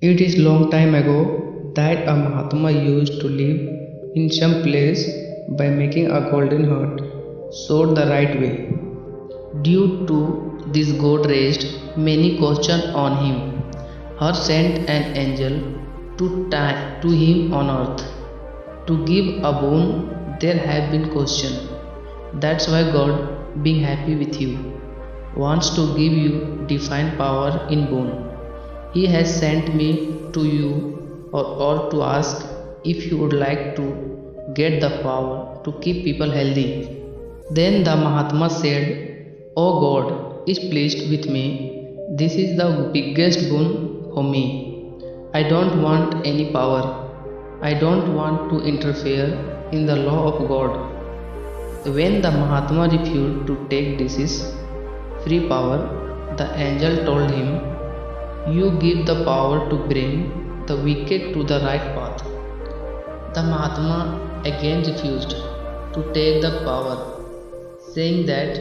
It is long time ago that a Mahatma used to live in some place by making a golden heart showed the right way. Due to this God raised many questions on him. Her sent an angel to tie to him on earth. To give a boon there have been questions. That's why God, being happy with you, wants to give you divine power in boon. He has sent me to you or to ask if you would like to get the power to keep people healthy. Then the Mahatma said, "O God is pleased with me. This is the biggest boon for me. I don't want any power. I don't want to interfere in the law of God." When the Mahatma refused to take this free power, the angel told him, "You give the power to bring the wicked to the right path." The Mahatma again refused to take the power, saying that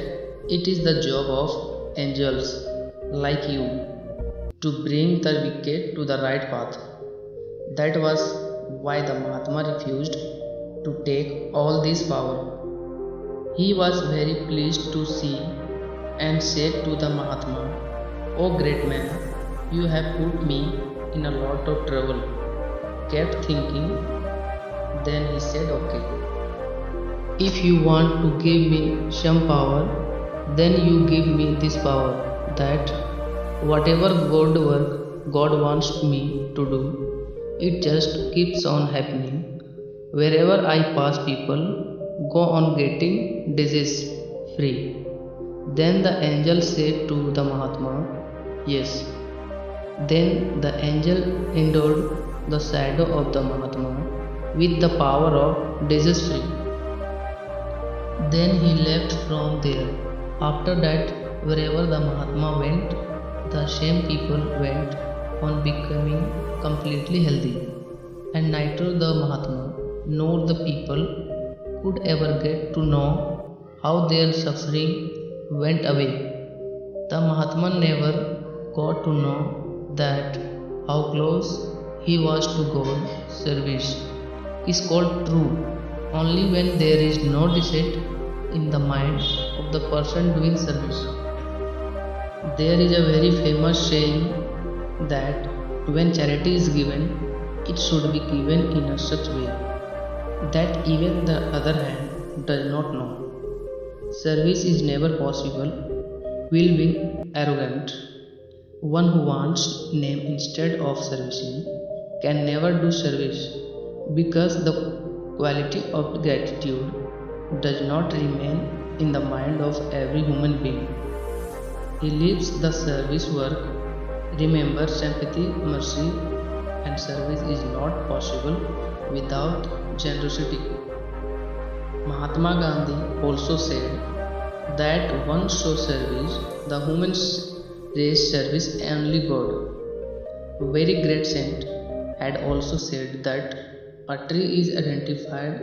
it is the job of angels like you to bring the wicked to the right path. That was why the Mahatma refused to take all this power. He was very pleased to see and said to the Mahatma, "O great man, you have put me in a lot of trouble." Kept thinking, then he said, "Okay. If you want to give me some power, then you give me this power that whatever God work God wants me to do, it just keeps on happening. Wherever I pass, people go on getting disease free." Then the angel said to the Mahatma, "Yes." Then the angel endowed the shadow of the Mahatma with the power of disease free. Then he left from there. After that, wherever the Mahatma went, the same people went on becoming completely healthy. And neither the Mahatma nor the people could ever get to know how their suffering went away. The Mahatma never got to know that how close he was to God. Service is called true only when there is no deceit in the mind of the person doing service. There is a very famous saying that when charity is given, it should be given in a such way that even the other hand does not know. Service is never possible while being arrogant. One who wants name instead of servicing can never do service because the quality of gratitude does not remain in the mind of every human being. He leaves the service work. Remember, sympathy, mercy, and service is not possible without generosity. Mahatma Gandhi also said that one shows service, the human race service only God. A very great saint had also said that a tree is identified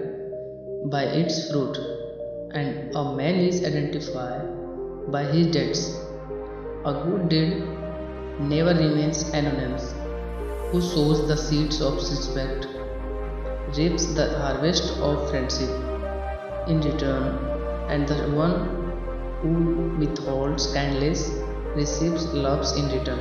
by its fruit, and a man is identified by his deeds. A good deed never remains anonymous. Who sows the seeds of respect reaps the harvest of friendship in return, and the one who withholds kindness receives loves in return.